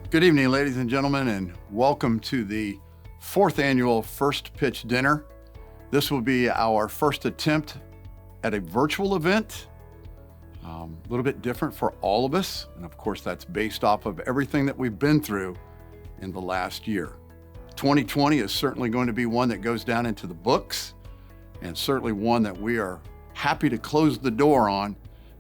Good evening, ladies and gentlemen, and welcome to the 4th annual First Pitch Dinner. This will be our first attempt at a virtual event, a little bit different for all of us. And of course, that's based off of everything that we've been through in the last year. 2020 is certainly going to be one that goes down into the books, and certainly one that we are happy to close the door on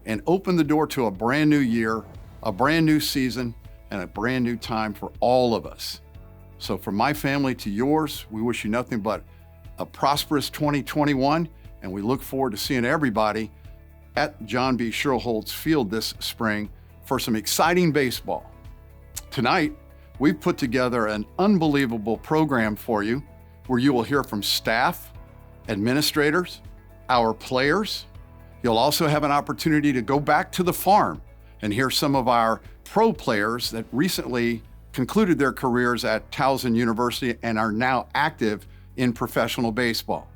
and open the door to a brand new year, a brand new season, and a brand new time for all of us. So from my family to yours, we wish you nothing but a prosperous 2021, and we look forward to seeing everybody at John B. Sherholtz Field this spring for some exciting baseball. Tonight, we've put together an unbelievable program for you where you will hear from staff, administrators, our players. You'll also have an opportunity to go back to the farm and hear some of our pro players that recently concluded their careers at Towson University and are now active in professional baseball.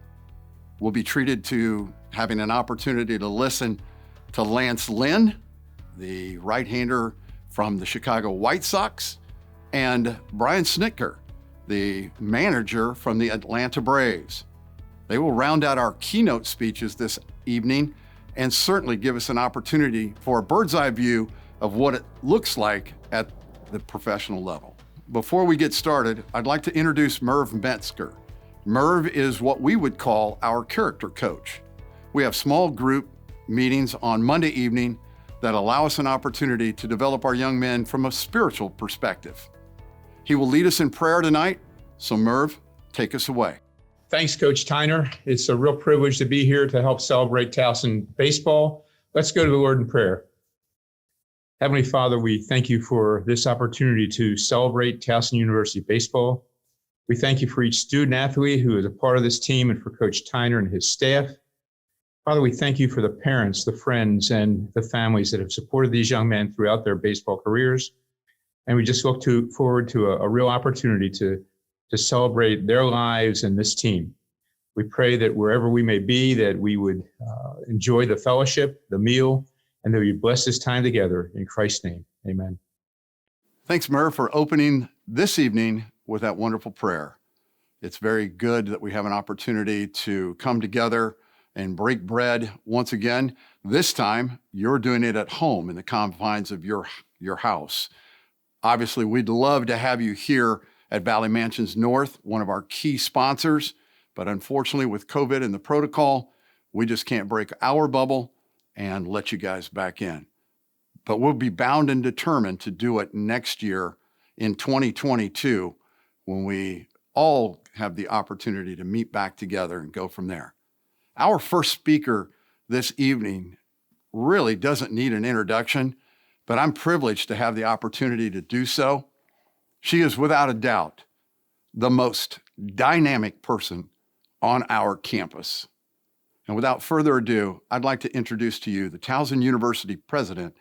We'll be treated to having an opportunity to listen to Lynn, the right-hander from the Chicago White Sox, and Brian Snitker, the manager from the Atlanta Braves. They will round out our keynote speeches this evening and certainly give us an opportunity for a bird's eye view of what it looks like at the professional level. Before we get started, I'd like to introduce Merv Metzger. Merv is what we would call our character coach. We have small group meetings on Monday evening that allow us an opportunity to develop our young men from a spiritual perspective. He will lead us in prayer tonight, so Merv, take us away. Thanks, Coach Tyner. It's a real privilege to be here to help celebrate Towson baseball. Let's go to the Lord in prayer. Heavenly Father, we thank you for this opportunity to celebrate Towson University baseball. We thank you for each student athlete who is a part of this team and for Coach Tyner and his staff. Father, we thank you for the parents, the friends, and the families that have supported these young men throughout their baseball careers. And we just look forward to a real opportunity to celebrate their lives and this team. We pray that wherever we may be, that we would enjoy the fellowship, the meal, and that we bless this time together in Christ's name. Amen. Thanks, Merv, for opening this evening with that wonderful prayer. It's very good that we have an opportunity to come together and break bread once again. This time, you're doing it at home in the confines of your house. Obviously, we'd love to have you here at Valley Mansions North, one of our key sponsors, but unfortunately with COVID and the protocol, we just can't break our bubble and let you guys back in. But we'll be bound and determined to do it next year in 2022 when we all have the opportunity to meet back together and go from there. Our first speaker this evening really doesn't need an introduction, but I'm privileged to have the opportunity to do so. She is without a doubt the most dynamic person on our campus. And without further ado, I'd like to introduce to you the Towson University President,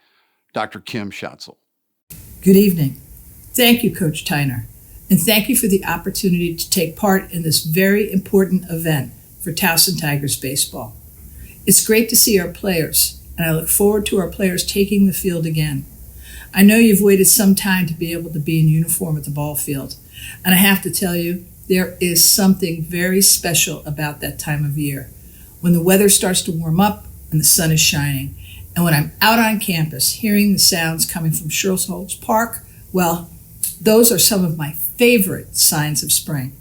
Dr. Kim Schatzel. Good evening. Thank you, Coach Tyner, and thank you for the opportunity to take part in this very important event for Towson Tigers baseball. It's great to see our players, and I look forward to our players taking the field again. I know you've waited some time to be able to be in uniform at the ball field, and I have to tell you, there is something very special about that time of year, when the weather starts to warm up and the sun is shining, and when I'm out on campus hearing the sounds coming from Sherholtz Park, well, those are some of my favorite signs of spring.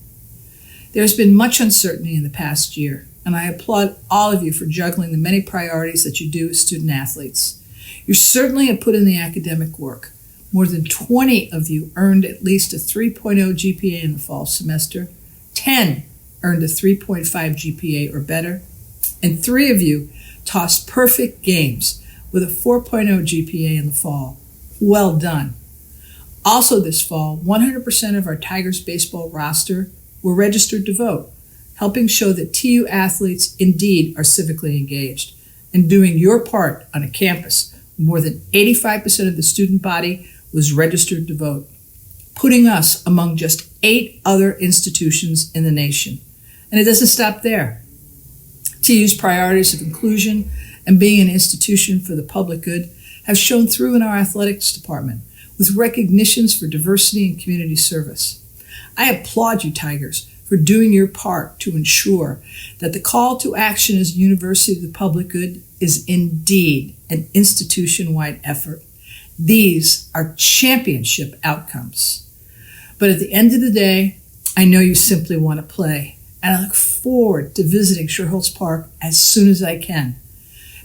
There's been much uncertainty in the past year, and I applaud all of you for juggling the many priorities that you do as student athletes. You certainly have put in the academic work. More than 20 of you earned at least a 3.0 GPA in the fall semester, 10 earned a 3.5 GPA or better, and 3 of you tossed perfect games with a 4.0 GPA in the fall. Well done. Also this fall, 100% of our Tigers baseball roster were registered to vote, helping show that TU athletes indeed are civically engaged and doing your part on a campus. More than 85% of the student body was registered to vote, putting us among just 8 other institutions in the nation. And it doesn't stop there. TU's priorities of inclusion and being an institution for the public good have shown through in our athletics department, with recognitions for diversity and community service. I applaud you, Tigers, for doing your part to ensure that the call to action as a university of the public good is indeed an institution-wide effort. These are championship outcomes. But at the end of the day, I know you simply want to play, and I look forward to visiting Sherholtz Park as soon as I can.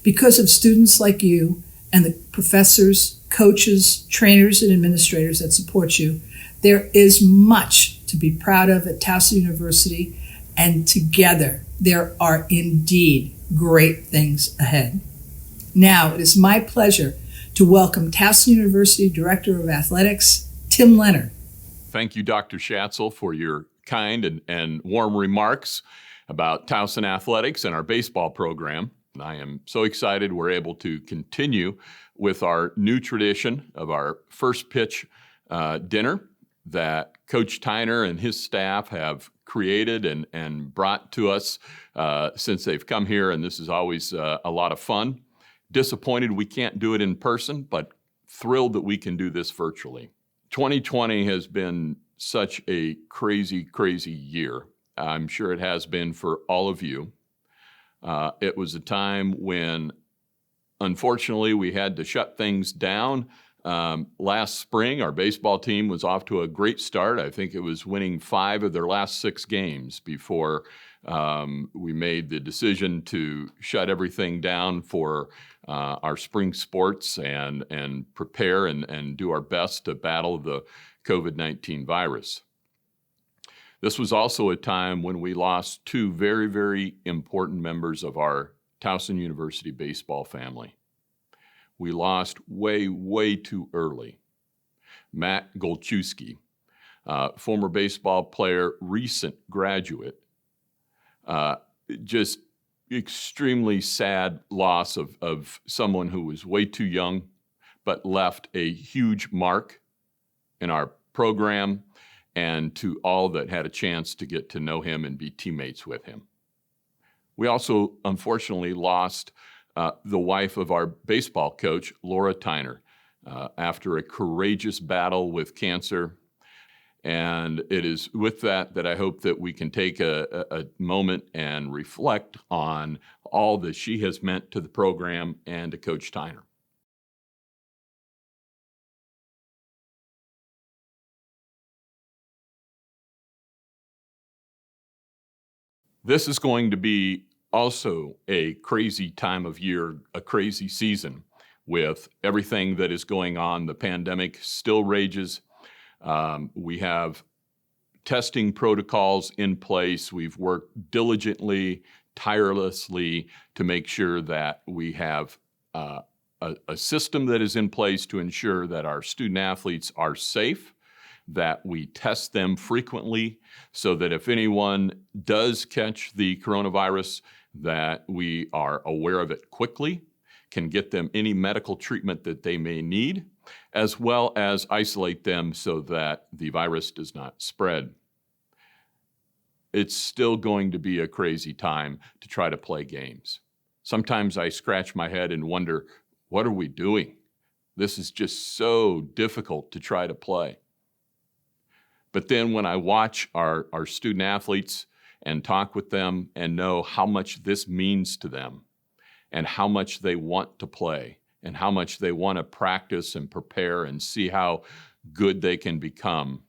Because of students like you and the professors, coaches, trainers, and administrators that support you, there is much to be proud of at Towson University, and together there are indeed great things ahead. Now, it is my pleasure to welcome Towson University Director of Athletics, Tim Leonard. Thank you, Dr. Schatzel, for your kind and warm remarks about Towson Athletics and our baseball program. I am so excited we're able to continue with our new tradition of our first pitch dinner that Coach Tyner and his staff have created and brought to us since they've come here, and this is always a lot of fun. Disappointed we can't do it in person, but thrilled that we can do this virtually. 2020 has been such a crazy, crazy year. I'm sure it has been for all of you. It was a time when, unfortunately, we had to shut things down. Last spring, our baseball team was off to a great start. I think it was winning 5 of their last 6 games before we made the decision to shut everything down for our spring sports and prepare and do our best to battle the COVID-19 virus. This was also a time when we lost 2 very, very important members of our Towson University baseball family. We lost way, way too early. Matt Golchesky, former baseball player, recent graduate, just extremely sad loss of someone who was way too young, but left a huge mark in our program and to all that had a chance to get to know him and be teammates with him. We also, unfortunately, lost the wife of our baseball coach, Laura Tyner, after a courageous battle with cancer. And it is with that I hope that we can take a moment and reflect on all that she has meant to the program and to Coach Tyner. This is going to be also a crazy time of year, a crazy season with everything that is going on. The pandemic still rages. We have testing protocols in place. We've worked diligently, tirelessly to make sure that we have a system that is in place to ensure that our student athletes are safe, that we test them frequently so that if anyone does catch the coronavirus, that we are aware of it quickly, can get them any medical treatment that they may need, as well as isolate them so that the virus does not spread. It's still going to be a crazy time to try to play games. Sometimes I scratch my head and wonder, what are we doing? This is just so difficult to try to play. But then when I watch our student athletes and talk with them and know how much this means to them and how much they want to play and how much they want to practice and prepare and see how good they can become,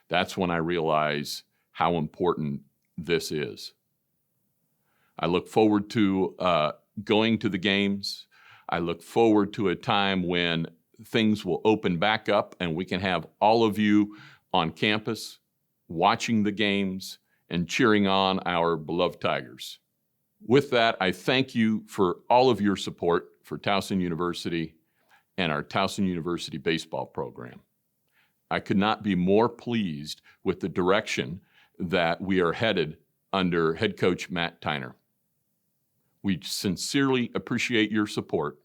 that's when I realize how important this is. I look forward to going to the games. I look forward to a time when things will open back up and we can have all of you on campus watching the games and cheering on our beloved Tigers. With that, I thank you for all of your support for Towson University and our Towson University baseball program. I could not be more pleased with the direction that we are headed under head coach Matt Tyner. We sincerely appreciate your support,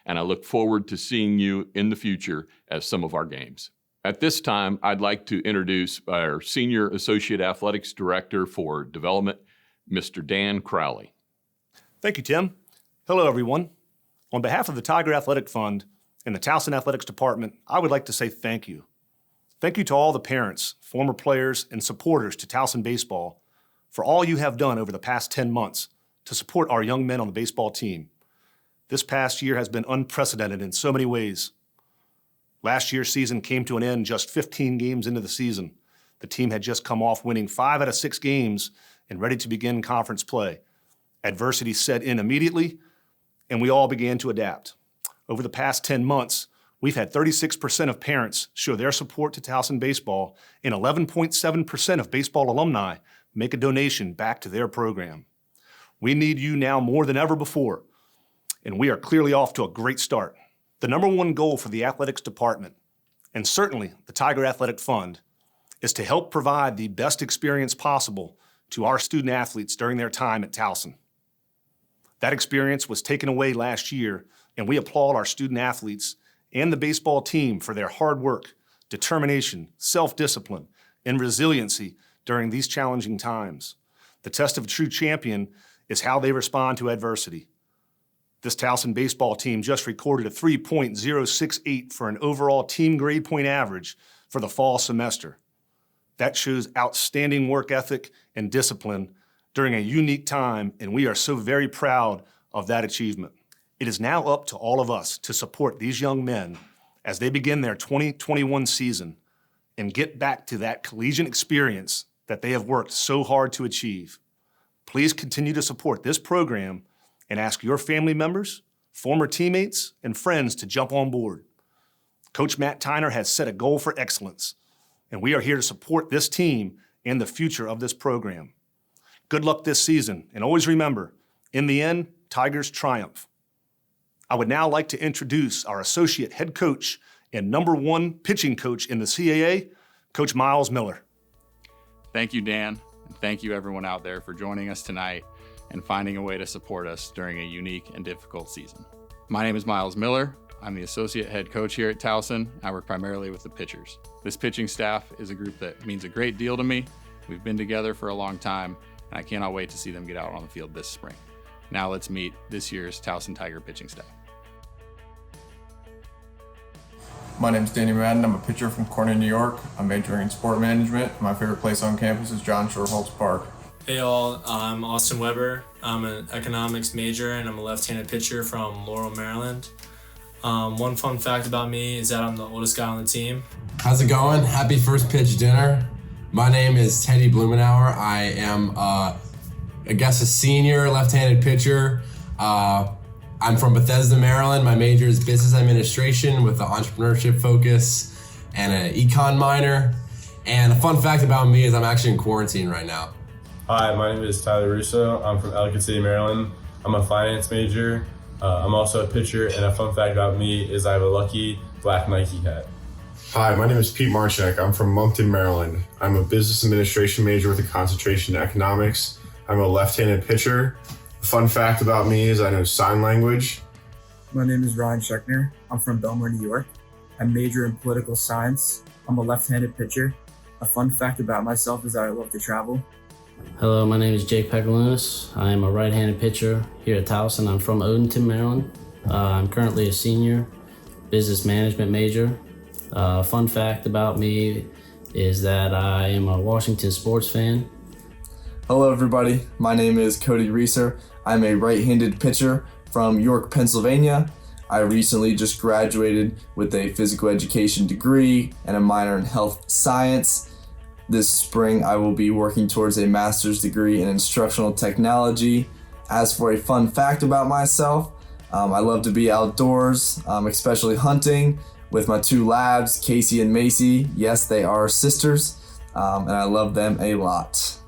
and I look forward to seeing you in the future at some of our games. At this time, I'd like to introduce our Senior Associate Athletics Director for Development, Mr. Dan Crowley. Thank you, Tim. Hello, everyone. On behalf of the Tiger Athletic Fund In the Towson Athletics Department, I would like to say thank you. Thank you to all the parents, former players, and supporters to Towson Baseball for all you have done over the past 10 months to support our young men on the baseball team. This past year has been unprecedented in so many ways. Last year's season came to an end just 15 games into the season. The team had just come off winning 5 out of 6 games and ready to begin conference play. Adversity set in immediately, and we all began to adapt. Over the past 10 months, we've had 36% of parents show their support to Towson Baseball, and 11.7% of baseball alumni make a donation back to their program. We need you now more than ever before, and we are clearly off to a great start. The number one goal for the athletics department, and certainly the Tiger Athletic Fund, is to help provide the best experience possible to our student athletes during their time at Towson. That experience was taken away last year, and we applaud our student athletes and the baseball team for their hard work, determination, self-discipline, and resiliency during these challenging times. The test of a true champion is how they respond to adversity. This Towson baseball team just recorded a 3.068 for an overall team grade point average for the fall semester. That shows outstanding work ethic and discipline during a unique time, and we are so very proud of that achievement. It is now up to all of us to support these young men as they begin their 2021 season and get back to that collegiate experience that they have worked so hard to achieve. Please continue to support this program and ask your family members, former teammates, and friends to jump on board. Coach Matt Tyner has set a goal for excellence, and we are here to support this team and the future of this program. Good luck this season, and always remember, in the end, Tigers triumph. I would now like to introduce our associate head coach and number 1 pitching coach in the CAA, Coach Miles Miller. Thank you, Dan, and thank you everyone out there for joining us tonight and finding a way to support us during a unique and difficult season. My name is Miles Miller. I'm the associate head coach here at Towson. I work primarily with the pitchers. This pitching staff is a group that means a great deal to me. We've been together for a long time, and I cannot wait to see them get out on the field this spring. Now let's meet this year's Towson Tiger pitching staff. My name is Danny Madden. I'm a pitcher from Corning, New York. I'm majoring in sport management. My favorite place on campus is John Shore Holtz Park. Hey all, I'm Austin Weber. I'm an economics major and I'm a left-handed pitcher from Laurel, Maryland. One fun fact about me is that I'm the oldest guy on the team. How's it going? Happy first pitch dinner. My name is Teddy Blumenauer. I am, a senior left-handed pitcher. I'm from Bethesda, Maryland. My major is business administration with an entrepreneurship focus and an econ minor. And a fun fact about me is I'm actually in quarantine right now. Hi, my name is Tyler Russo. I'm from Ellicott City, Maryland. I'm a finance major. I'm also a pitcher, and a fun fact about me is I have a lucky black Nike hat. Hi, my name is Pete Marchek. I'm from Moncton, Maryland. I'm a business administration major with a concentration in economics. I'm a left-handed pitcher. A fun fact about me is I know sign language. My name is Ryan Schechner. I'm from Belmar, New York. I major in political science. I'm a left-handed pitcher. A fun fact about myself is that I love to travel. Hello, my name is Jake Pekalunas. I am a right-handed pitcher here at Towson. I'm from Odenton, Maryland. I'm currently a senior business management major. Fun fact about me is that I am a Washington sports fan. Hello, everybody. My name is Cody Reeser. I'm a right-handed pitcher from York, Pennsylvania. I recently just graduated with a physical education degree and a minor in health science. This spring, I will be working towards a master's degree in instructional technology. As for a fun fact about myself, I love to be outdoors, especially hunting, with my 2 labs, Casey and Macy. Yes, they are sisters, and I love them a lot.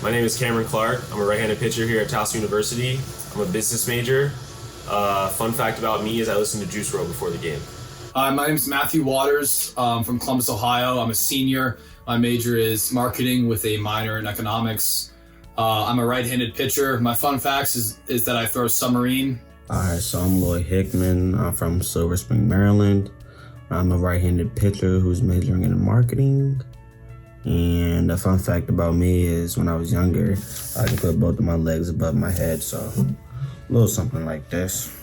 My name is Cameron Clark. I'm a right-handed pitcher here at Towson University. I'm a business major. Fun fact about me is I listen to Juice WRLD before the game. My name is Matthew Waters from Columbus, Ohio. I'm a senior. My major is marketing with a minor in economics. I'm a right-handed pitcher. My fun facts is that I throw a submarine. All right, so I'm Lloyd Hickman. I'm from Silver Spring, Maryland. I'm a right-handed pitcher who's majoring in marketing. And a fun fact about me is when I was younger, I could put both of my legs above my head, so a little something like this.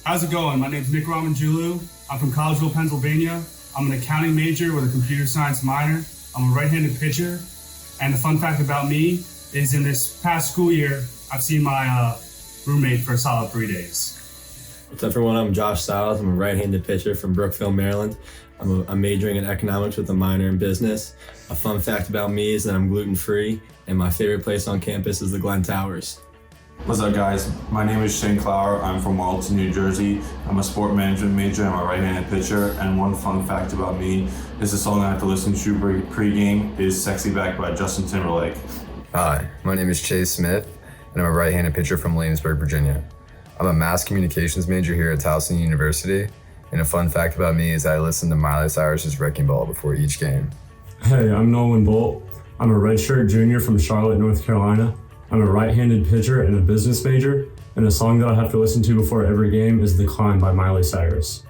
How's how's it going? My name's Nick Ramanjulu. I'm from Collegeville, Pennsylvania. I'm an accounting major with a computer science minor. I'm a right-handed pitcher. And the fun fact about me is in this past school year, I've seen my roommate for a solid 3 days. What's up, everyone? I'm Josh Stiles. I'm a right-handed pitcher from Brookfield, Maryland. I'm majoring in economics with a minor in business. A fun fact about me is that I'm gluten-free, and my favorite place on campus is the Glen Towers. What's up, guys? My name is Shane Clower. I'm from Walton, New Jersey. I'm a sport management major. I'm a right-handed pitcher. And one fun fact about me is the song I have to listen to pre-game is Sexy Back by Justin Timberlake. Hi, my name is Chase Smith, and I'm a right-handed pitcher from Williamsburg, Virginia. I'm a mass communications major here at Towson University. And a fun fact about me is that I listen to Miley Cyrus's Wrecking Ball before each game. Hey, I'm Nolan Bolt. I'm a redshirt junior from Charlotte, North Carolina. I'm a right-handed pitcher and a business major, and a song that I have to listen to before every game is The Climb by Miley Cyrus.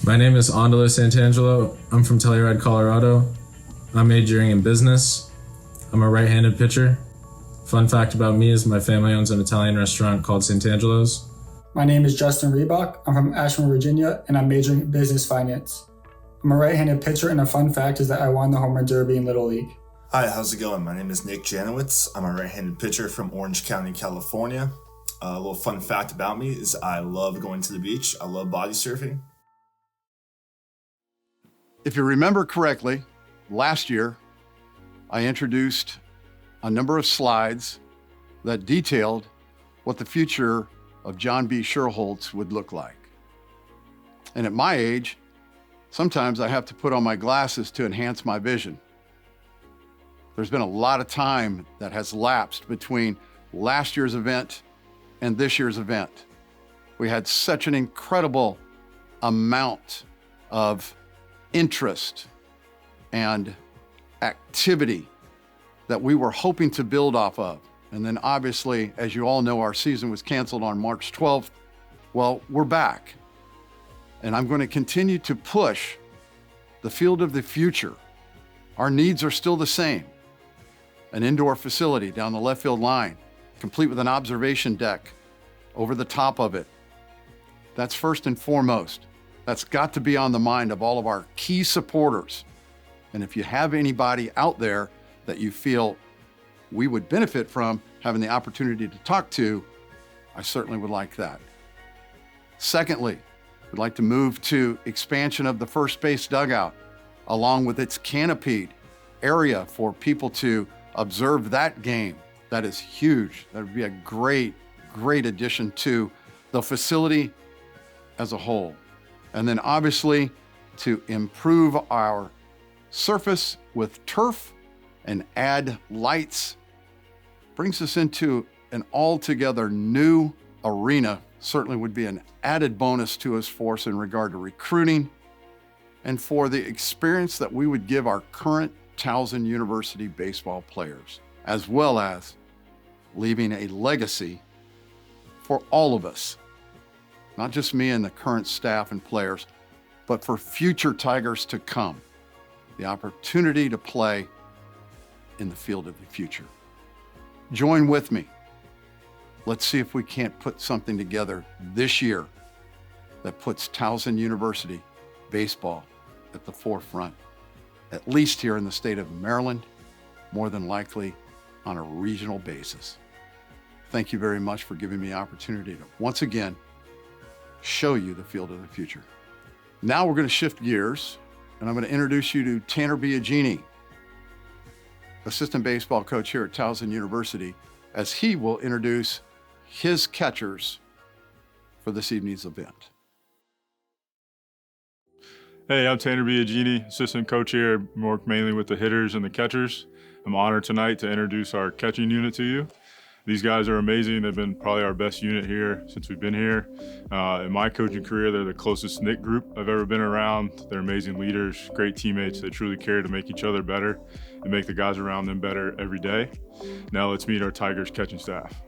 My name is Andala Santangelo. I'm from Telluride, Colorado. I'm majoring in business. I'm a right-handed pitcher. Fun fact about me is my family owns an Italian restaurant called Santangelo's. My name is Justin Reebok. I'm from Ashburn, Virginia, and I'm majoring in business finance. I'm a right-handed pitcher, and a fun fact is that I won the Home Run Derby in Little League. Hi, how's it going? My name is Nick Janowitz. I'm a right-handed pitcher from Orange County, California. A little fun fact about me is I love going to the beach. I love body surfing. If you remember correctly, last year, I introduced a number of slides that detailed what the future of John B. Sherholtz would look like. And at my age, sometimes I have to put on my glasses to enhance my vision. There's been a lot of time that has lapsed between last year's event and this year's event. We had such an incredible amount of interest and activity that we were hoping to build off of. And then obviously, as you all know, our season was canceled on March 12th. Well, we're back. And I'm going to continue to push the field of the future. Our needs are still the same. An indoor facility down the left field line, complete with an observation deck over the top of it. That's first and foremost. That's got to be on the mind of all of our key supporters. And if you have anybody out there that you feel we would benefit from having the opportunity to talk to, I certainly would like that. Secondly, we'd like to move to expansion of the first base dugout, along with its canopied area for people to observe that game. That is huge. That would be a great, great addition to the facility as a whole. And then obviously to improve our surface with turf and add lights brings us into an altogether new arena. Certainly would be an added bonus to us for us in regard to recruiting and for the experience that we would give our current Towson University baseball players, as well as leaving a legacy for all of us, not just me and the current staff and players, but for future Tigers to come, the opportunity to play in the field of the future. Join with me. Let's see if we can't put something together this year that puts Towson University baseball at the forefront, at least here in the state of Maryland, more than likely on a regional basis. Thank you very much for giving me the opportunity to once again show you the field of the future. Now we're going to shift gears, and I'm going to introduce you to Tanner Biagini, assistant baseball coach here at Towson University, as he will introduce his catchers for this evening's event. Hey, I'm Tanner Biagini, assistant coach here. I work mainly with the hitters and the catchers. I'm honored tonight to introduce our catching unit to you. These guys are amazing. They've been probably our best unit here since we've been here. In my coaching career, they're the closest knit group I've ever been around. They're amazing leaders, great teammates. They truly care to make each other better and make the guys around them better every day. Now let's meet our Tigers catching staff.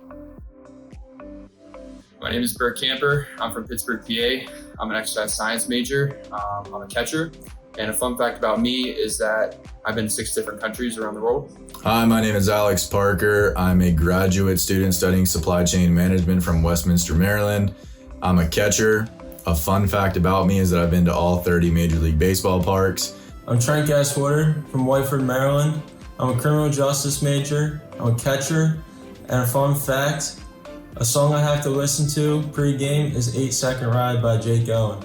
My name is Bert Camper. I'm from Pittsburgh, PA. I'm an exercise science major. I'm a catcher. And a fun fact about me is that I've been to 6 different countries around the world. Hi, my name is Alex Parker. I'm a graduate student studying supply chain management from Westminster, Maryland. I'm a catcher. A fun fact about me is that I've been to all 30 Major League Baseball parks. I'm Trent Gaswater from Whiteford, Maryland. I'm a criminal justice major, I'm a catcher, and a fun fact, a song I have to listen to pre-game is 8 Second Ride by Jake Owen.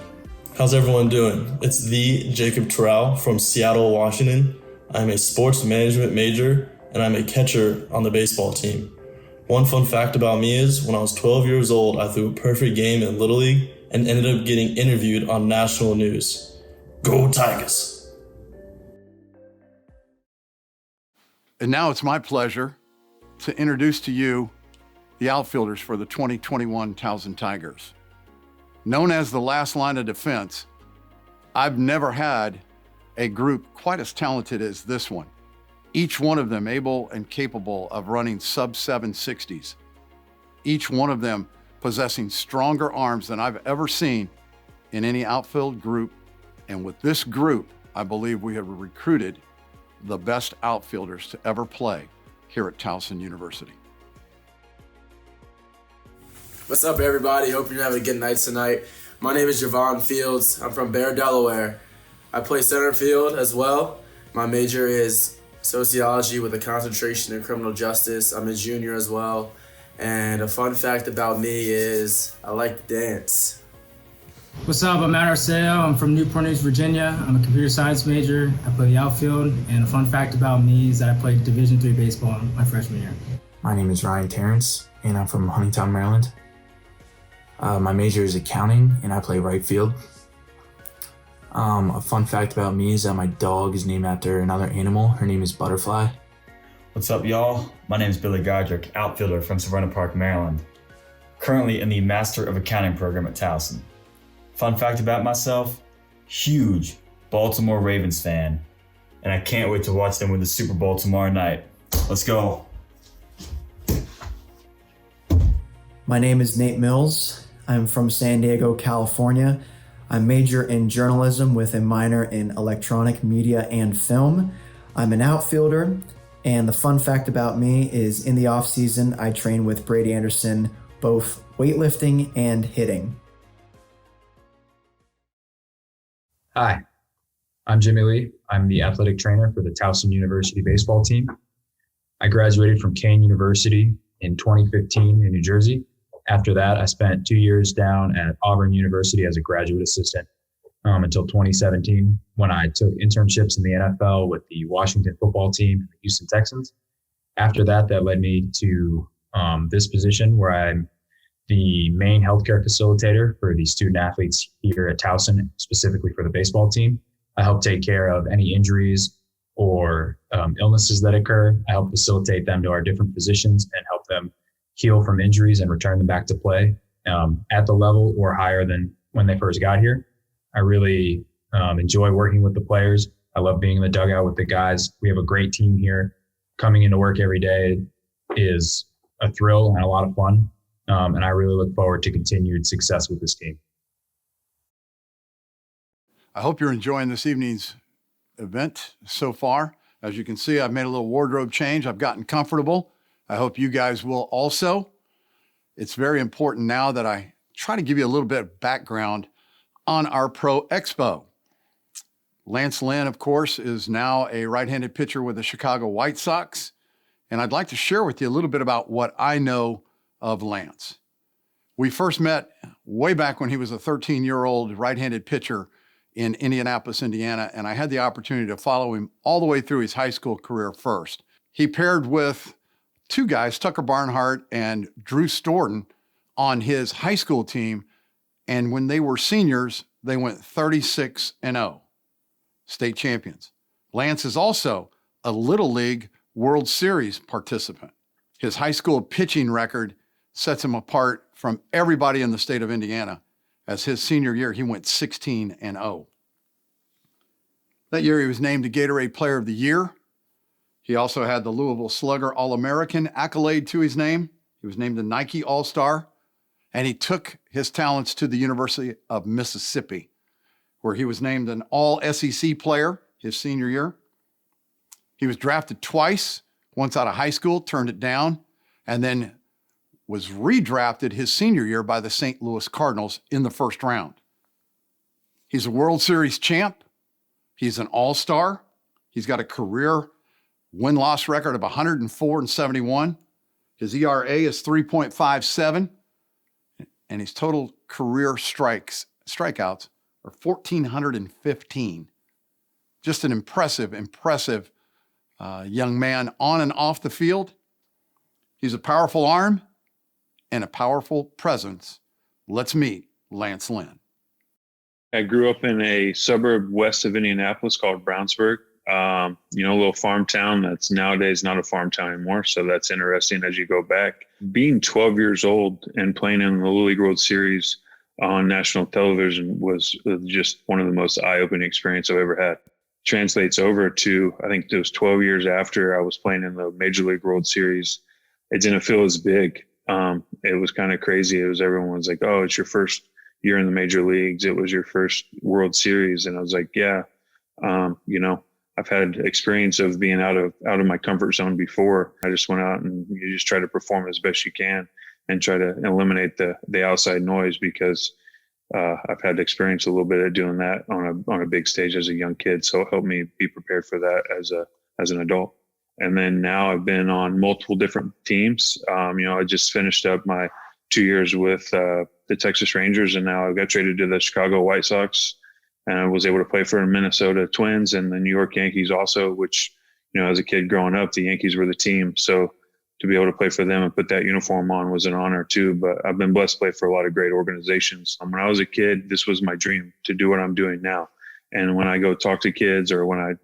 How's everyone doing? It's the Jacob Terrell from Seattle, Washington. I'm a sports management major, and I'm a catcher on the baseball team. One fun fact about me is when I was 12 years old, I threw a perfect game in Little League and ended up getting interviewed on national news. Go Tigers! And now it's my pleasure to introduce to you the outfielders for the 2021 Towson Tigers. Known as the last line of defense, I've never had a group quite as talented as this one. Each one of them able and capable of running sub-760s. Each one of them possessing stronger arms than I've ever seen in any outfield group. And with this group, I believe we have recruited the best outfielders to ever play here at Towson University. What's up, everybody? Hope you're having a good night tonight. My name is Javon Fields. I'm from Bear, Delaware. I play center field as well. My major is sociology with a concentration in criminal justice. I'm a junior as well. And a fun fact about me is I like to dance. What's up? I'm Matt Arceo. I'm from Newport News, Virginia. I'm a computer science major. I play the outfield. And a fun fact about me is that I played Division III baseball my freshman year. My name is Ryan Terrence, and I'm from Huntington, Maryland. My major is accounting, and I play right field. A fun fact about me is that my dog is named after another animal. Her name is Butterfly. What's up, y'all? My name is Billy Godric, outfielder from Savannah Park, Maryland. Currently in the Master of Accounting program at Towson. Fun fact about myself, huge Baltimore Ravens fan, and I can't wait to watch them win the Super Bowl tomorrow night. Let's go. My name is Nate Mills. I'm from San Diego, California. I major in journalism with a minor in electronic media and film. I'm an outfielder, and the fun fact about me is in the off season, I train with Brady Anderson, both weightlifting and hitting. Hi, I'm Jimmy Lee. I'm the athletic trainer for the Towson University baseball team. I graduated from Kane University in 2015 in New Jersey. After that, I spent 2 years down at Auburn University as a graduate assistant until 2017 when I took internships in the NFL with the Washington football team and the Houston Texans. After that, that led me to this position where I'm the main healthcare facilitator for the student athletes here at Towson, specifically for the baseball team. I help take care of any injuries or illnesses that occur. I help facilitate them to our different positions and help them heal from injuries and return them back to play at the level or higher than when they first got here. I really enjoy working with the players. I love being in the dugout with the guys. We have a great team here. Coming into work every day is a thrill and a lot of fun. And I really look forward to continued success with this team. I hope you're enjoying this evening's event so far. As you can see, I've made a little wardrobe change. I've gotten comfortable. I hope you guys will also. It's very important now that I try to give you a little bit of background on our Pro Expo. Lance Lynn, of course, is now a right-handed pitcher with the Chicago White Sox. And I'd like to share with you a little bit about what I know of Lance. We first met way back when he was a 13-year-old right-handed pitcher in Indianapolis, Indiana, and I had the opportunity to follow him all the way through his high school career first. He paired with two guys, Tucker Barnhart and Drew Storton, on his high school team, and when they were seniors, they went 36-0, state champions. Lance is also a Little League World Series participant. His high school pitching record sets him apart from everybody in the state of Indiana, as his senior year, he went 16-0. That year, he was named the Gatorade Player of the Year. He also had the Louisville Slugger All-American accolade to his name. He was named the Nike All-Star, and he took his talents to the University of Mississippi, where he was named an All-SEC player his senior year. He was drafted twice, once out of high school, turned it down, and then was redrafted his senior year by the St. Louis Cardinals in the first round. He's a World Series champ. He's an all-star. He's got a career win-loss record of 104-71. His ERA is 3.57, and his total career strikeouts are 1,415. Just an impressive young man on and off the field. He's a powerful arm and a powerful presence. Let's meet Lance Lynn. I grew up in a suburb west of Indianapolis called Brownsburg. A little farm town that's nowadays not a farm town anymore. So that's interesting as you go back. Being 12 years old and playing in the Little League World Series on national television was just one of the most eye-opening experience I've ever had. Translates over to, I think it was 12 years after I was playing in the Major League World Series. It didn't feel as big. It was kind of crazy. Everyone was like, oh, it's your first year in the major leagues. It was your first World Series. And I was like, yeah, I've had experience of being out of my comfort zone before. I just went out and you just try to perform as best you can and try to eliminate the outside noise, because I've had experience a little bit of doing that on a big stage as a young kid. So it helped me be prepared for that as an adult. And then now I've been on multiple different teams. I just finished up my 2 years with the Texas Rangers, and now I got traded to the Chicago White Sox, and I was able to play for the Minnesota Twins and the New York Yankees also, which, as a kid growing up, the Yankees were the team. So to be able to play for them and put that uniform on was an honor too. But I've been blessed to play for a lot of great organizations. When I was a kid, this was my dream to do what I'm doing now. And when I go talk to kids, or when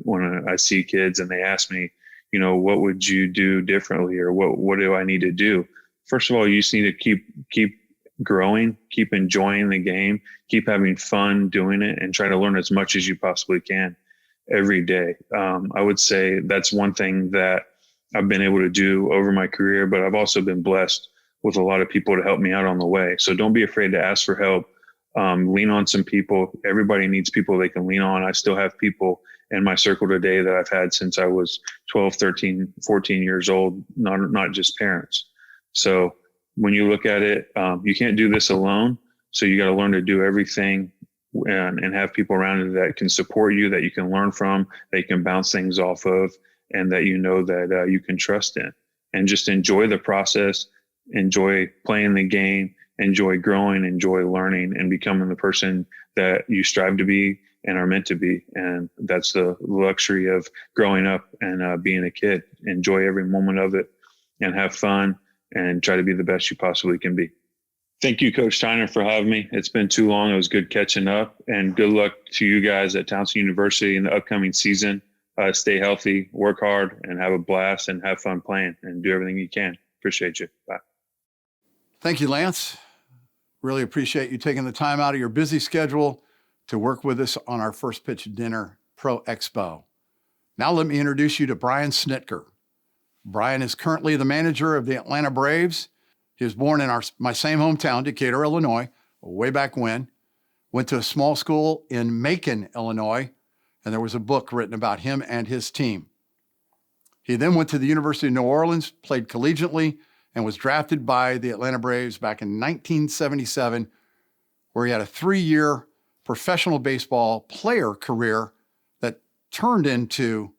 I see kids and they ask me, what would you do differently, or what do I need to do? First of all, you just need to keep growing, keep enjoying the game, keep having fun doing it, and try to learn as much as you possibly can every day. I would say that's one thing that I've been able to do over my career, but I've also been blessed with a lot of people to help me out on the way. So don't be afraid to ask for help. Lean on some people. Everybody needs people they can lean on. I still have people in my circle today that I've had since I was 12, 13, 14 years old, not just parents. So when you look at it, you can't do this alone. So you got to learn to do everything and have people around you that can support you, that you can learn from, that you can bounce things off of, and that that you can trust in. And just enjoy the process, enjoy playing the game, enjoy growing, enjoy learning, and becoming the person that you strive to be and are meant to be. And that's the luxury of growing up and being a kid. Enjoy every moment of it and have fun and try to be the best you possibly can be. Thank you, Coach Steiner, for having me. It's been too long. It was good catching up, and good luck to you guys at Towson University in the upcoming season. Stay healthy, work hard, and have a blast, and have fun playing, and do everything you can. Appreciate you. Bye. Thank you, Lance. Really appreciate you taking the time out of your busy schedule to work with us on our First Pitch Dinner Pro Expo. Now let me introduce you to Brian Snitker. Brian is currently the manager of the Atlanta Braves. He was born in my same hometown, Decatur, Illinois, way back when. Went to a small school in Macon, Illinois, and there was a book written about him and his team. He then went to the University of New Orleans, played collegiately, and was drafted by the Atlanta Braves back in 1977, where he had a 3-year professional baseball player career that turned into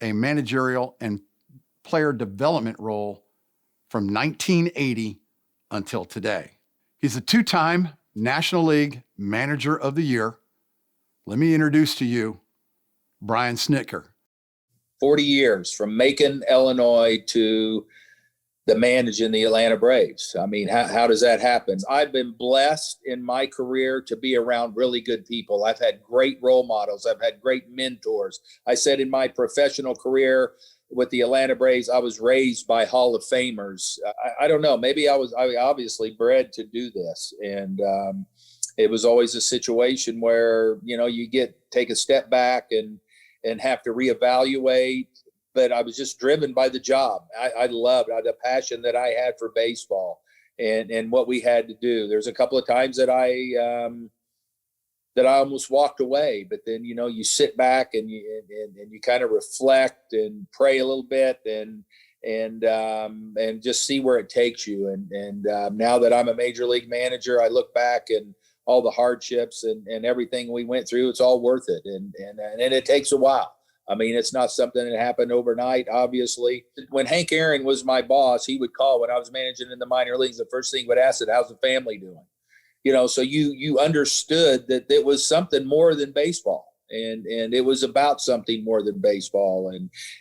a managerial and player development role from 1980 until today. He's a 2-time National League Manager of the Year. Let me introduce to you Brian Snitker. 40 years from Macon, Illinois to the managing the Atlanta Braves. I mean, how does that happen? I've been blessed in my career to be around really good people. I've had great role models. I've had great mentors. I said in my professional career with the Atlanta Braves, I was raised by Hall of Famers. I don't know, maybe I obviously bred to do this. And it was always a situation where, you take a step back and have to reevaluate. But I was just driven by the job. I loved the passion that I had for baseball and what we had to do. There's a couple of times that I almost walked away, but then, you sit back and you kind of reflect and pray a little bit and just see where it takes you. And now that I'm a major league manager, I look back and all the hardships and everything we went through. It's all worth it. And it takes a while. I mean, it's not something that happened overnight, obviously. When Hank Aaron was my boss, he would call when I was managing in the minor leagues. The first thing he would ask it, how's the family doing? So you understood that it was something more than baseball. And it was about something more than baseball.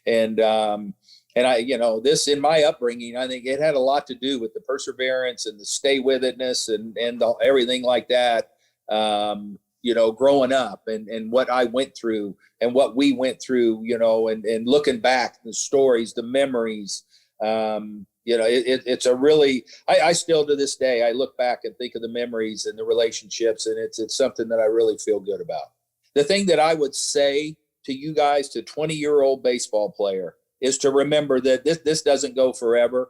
And I, this in my upbringing, I think it had a lot to do with the perseverance and the stay with itness and everything like that. Growing up and what I went through and what we went through, and looking back, the stories, the memories, it's a really, I still to this day, I look back and think of the memories and the relationships, and it's something that I really feel good about. The thing that I would say to you guys, to 20-year-old baseball player, is to remember that this doesn't go forever.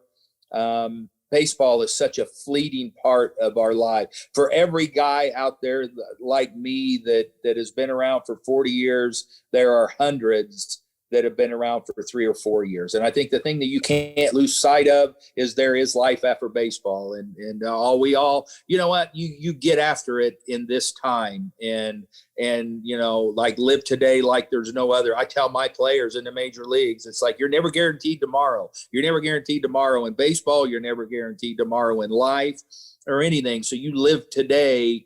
Baseball is such a fleeting part of our life. For every guy out there like me that has been around for 40 years, there are hundreds that have been around for 3 or 4 years. And I think the thing that you can't lose sight of is there is life after baseball. And we all, you get after it in this time and like live today like there's no other. I tell my players in the major leagues, it's like, you're never guaranteed tomorrow. You're never guaranteed tomorrow in baseball. You're never guaranteed tomorrow in life or anything. So you live today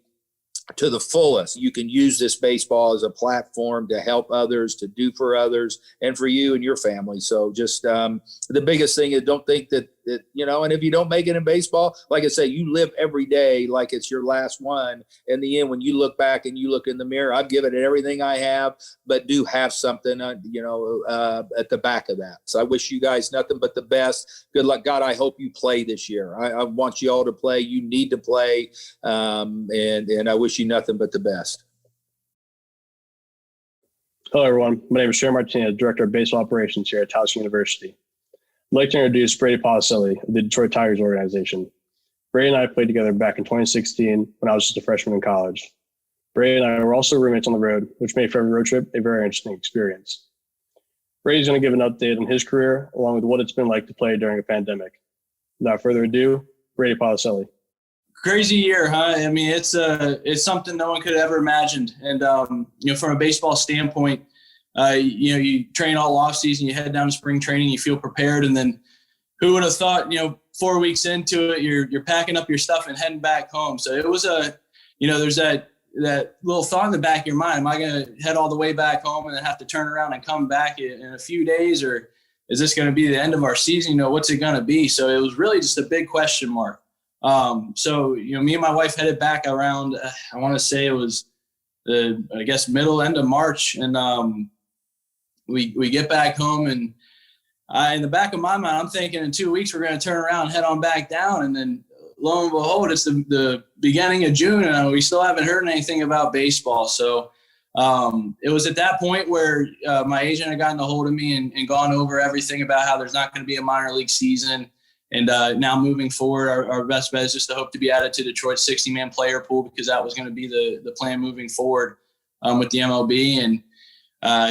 to the fullest. You can use this baseball as a platform to help others, to do for others, and for you and your family. So just the biggest thing is don't think that and if you don't make it in baseball, like I say, you live every day like it's your last one. In the end, when you look back and you look in the mirror, I've given it everything I have, but do have something, at the back of that. So I wish you guys nothing but the best. Good luck. God, I hope you play this year. I want you all to play. You need to play. And I wish you nothing but the best. Hello, everyone. My name is Sharon Martinez, Director of Baseball Operations here at Towson University. I'd like to introduce Brady Policelli of the Detroit Tigers organization. Brady and I played together back in 2016 when I was just a freshman in college. Brady and I were also roommates on the road, which made for every road trip a very interesting experience. Brady's going to give an update on his career, along with what it's been like to play during a pandemic. Without further ado, Brady Policelli. Crazy year, huh? I mean, it's something no one could have ever imagined. And, from a baseball standpoint, you train all off season, you head down to spring training, you feel prepared. And then who would have thought, 4 weeks into it, you're packing up your stuff and heading back home. So it was there's that little thought in the back of your mind, am I going to head all the way back home and then have to turn around and come back in a few days? Or is this going to be the end of our season? What's it going to be? So it was really just a big question mark. Me and my wife headed back around, I want to say it was end of March. And, we get back home, and in the back of my mind, I'm thinking in 2 weeks, we're going to turn around and head on back down. And then lo and behold, it's the beginning of June, and we still haven't heard anything about baseball. So, it was at that point where, my agent had gotten a hold of me and gone over everything about how there's not going to be a minor league season. And now moving forward, our best bet is just to hope to be added to Detroit's 60-man player pool, because that was going to be the plan moving forward with the MLB, and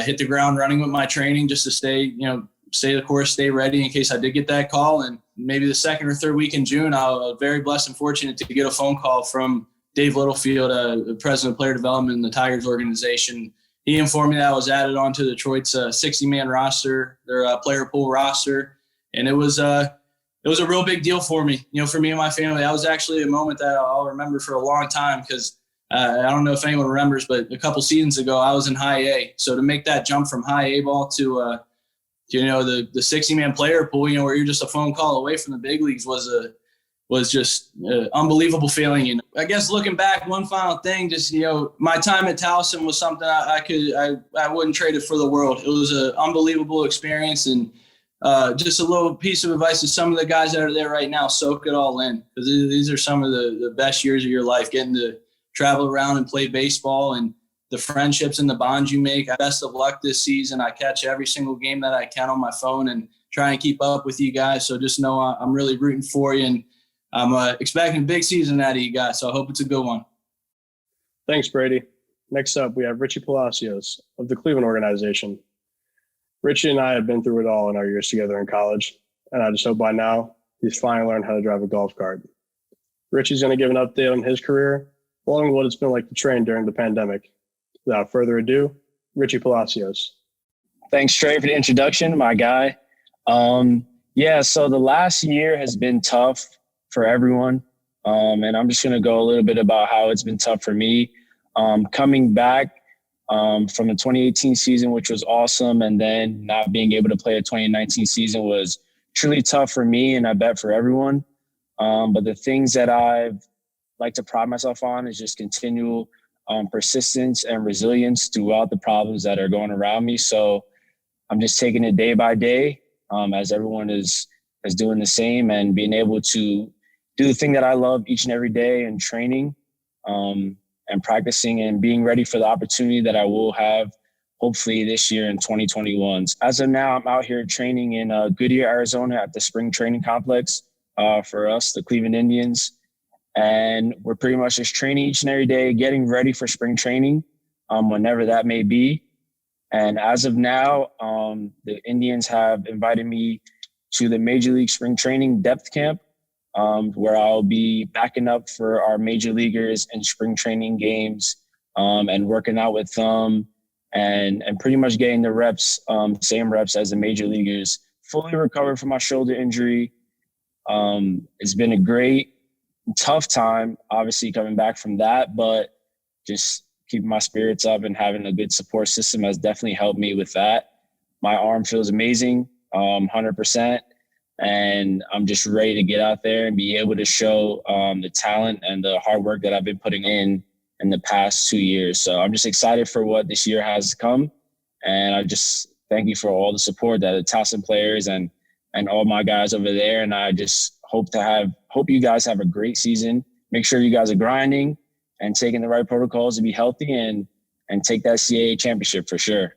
hit the ground running with my training just to stay the course, stay ready in case I did get that call. And maybe the second or third week in June, I was very blessed and fortunate to get a phone call from Dave Littlefield, the president of player development in the Tigers organization. He informed me that I was added onto Detroit's 60-man roster, their player pool roster. And it was a real big deal for me, for me and my family. That was actually a moment that I'll remember for a long time, because I don't know if anyone remembers, but a couple seasons ago, I was in high A. So to make that jump from high A ball to, the 60-man player pool, where you're just a phone call away from the big leagues was just an unbelievable feeling. I guess looking back, one final thing, just, my time at Towson was something I wouldn't trade it for the world. It was an unbelievable experience. And just a little piece of advice to some of the guys that are there right now: soak it all in, because these are some of the best years of your life, getting to travel around and play baseball, and the friendships and the bonds you make. Best of luck this season. I catch every single game that I can on my phone and try and keep up with you guys. So just know I'm really rooting for you, and I'm expecting a big season out of you guys. So I hope it's a good one. Thanks, Brady. Next up, we have Richie Palacios of the Cleveland organization. Richie and I have been through it all in our years together in college, and I just hope by now he's finally learned how to drive a golf cart. Richie's going to give an update on his career, along with what it's been like to train during the pandemic. Without further ado, Richie Palacios. Thanks, Trey, for the introduction, my guy. So the last year has been tough for everyone. And I'm just going to go a little bit about how it's been tough for me. Coming back from the 2018 season, which was awesome, and then not being able to play a 2019 season was truly tough for me, and I bet for everyone. But the things that I've like to pride myself on is just continual persistence and resilience throughout the problems that are going around me. So I'm just taking it day by day, as everyone is doing the same, and being able to do the thing that I love each and every day, and training and practicing and being ready for the opportunity that I will have hopefully this year in 2021. As of now, I'm out here training in Goodyear, Arizona at the spring training complex for us, the Cleveland Indians. And we're pretty much just training each and every day, getting ready for spring training, whenever that may be. And as of now, the Indians have invited me to the Major League Spring Training Depth Camp, where I'll be backing up for our major leaguers in spring training games, and working out with them and pretty much getting the reps, same reps as the major leaguers. Fully recovered from my shoulder injury. It's been a great, tough time, obviously, coming back from that, but just keeping my spirits up and having a good support system has definitely helped me with that. My arm feels amazing, 100%. And I'm just ready to get out there and be able to show the talent and the hard work that I've been putting in the past 2 years. So I'm just excited for what this year has come. And I just thank you for all the support that the Towson players and all my guys over there. And I just hope you guys have a great season. Make sure you guys are grinding and taking the right protocols to be healthy and take that CAA championship for sure.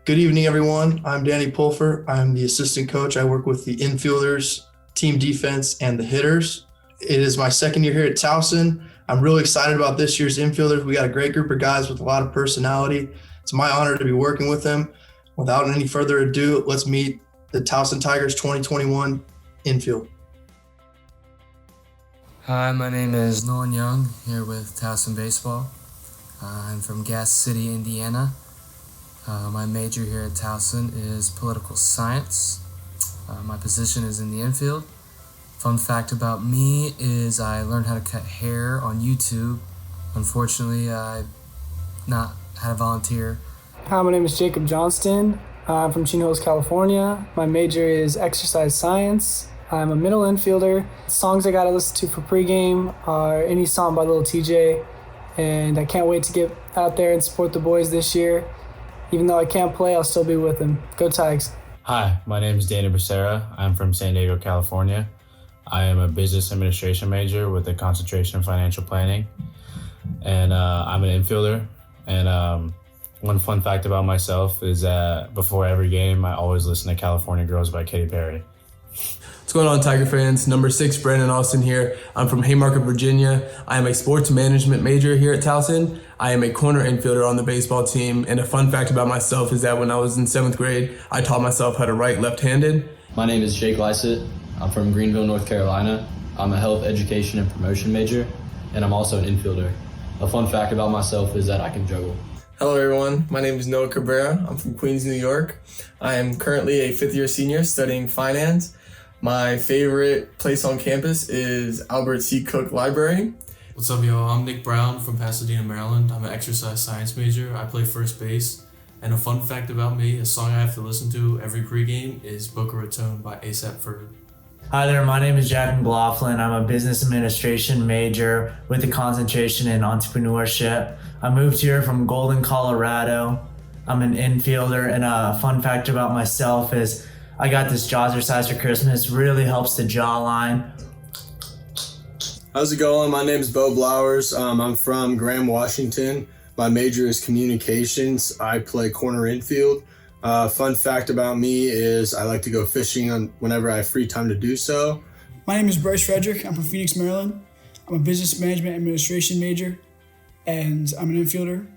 Good evening, everyone. I'm Danny Pulfer. I'm the assistant coach. I work with the infielders, team defense, and the hitters. It is my second year here at Towson. I'm really excited about this year's infielders. We got a great group of guys with a lot of personality. It's my honor to be working with them. Without any further ado, let's meet the Towson Tigers 2021 infield. Hi, my name is Nolan Young, here with Towson Baseball. I'm from Gas City, Indiana. My major here at Towson is political science. My position is in the infield. Fun fact about me is I learned how to cut hair on YouTube. Unfortunately, I not had a volunteer. Hi, my name is Jacob Johnston. I'm from Chino Hills, California. My major is exercise science. I'm a middle infielder. Songs I gotta listen to for pregame are any song by Lil TJ, and I can't wait to get out there and support the boys this year. Even though I can't play, I'll still be with them. Go Tigers. Hi, my name is Danny Becerra. I'm from San Diego, California. I am a business administration major with a concentration in financial planning. And I'm an infielder. And one fun fact about myself is that before every game, I always listen to California Girls by Katy Perry. What's going on, Tiger fans? Number 6, Brandon Austin here. I'm from Haymarket, Virginia. I am a sports management major here at Towson. I am a corner infielder on the baseball team. And a fun fact about myself is that when I was in 7th grade, I taught myself how to write left-handed. My name is Jake Lysett. I'm from Greenville, North Carolina. I'm a health education and promotion major, and I'm also an infielder. A fun fact about myself is that I can juggle. Hello, everyone. My name is Noah Cabrera. I'm from Queens, New York. I am currently a 5th-year senior studying finance. My favorite place on campus is Albert C. Cook Library. What's up, y'all? I'm Nick Brown from Pasadena, Maryland. I'm an exercise science major. I play first base. And a fun fact about me, a song I have to listen to every pregame is Boca Raton by A$AP Ferg. Hi there, my name is Jack McLaughlin. I'm a business administration major with a concentration in entrepreneurship. I moved here from Golden, Colorado. I'm an infielder, and a fun fact about myself is I got this jazzercise for Christmas. Really helps the jawline. How's it going? My name is Bo Blowers. I'm from Graham, Washington. My major is communications. I play corner infield. Fun fact about me is I like to go fishing whenever I have free time to do so. My name is Bryce Frederick. I'm from Phoenix, Maryland. I'm a business management administration major, and I'm an infielder.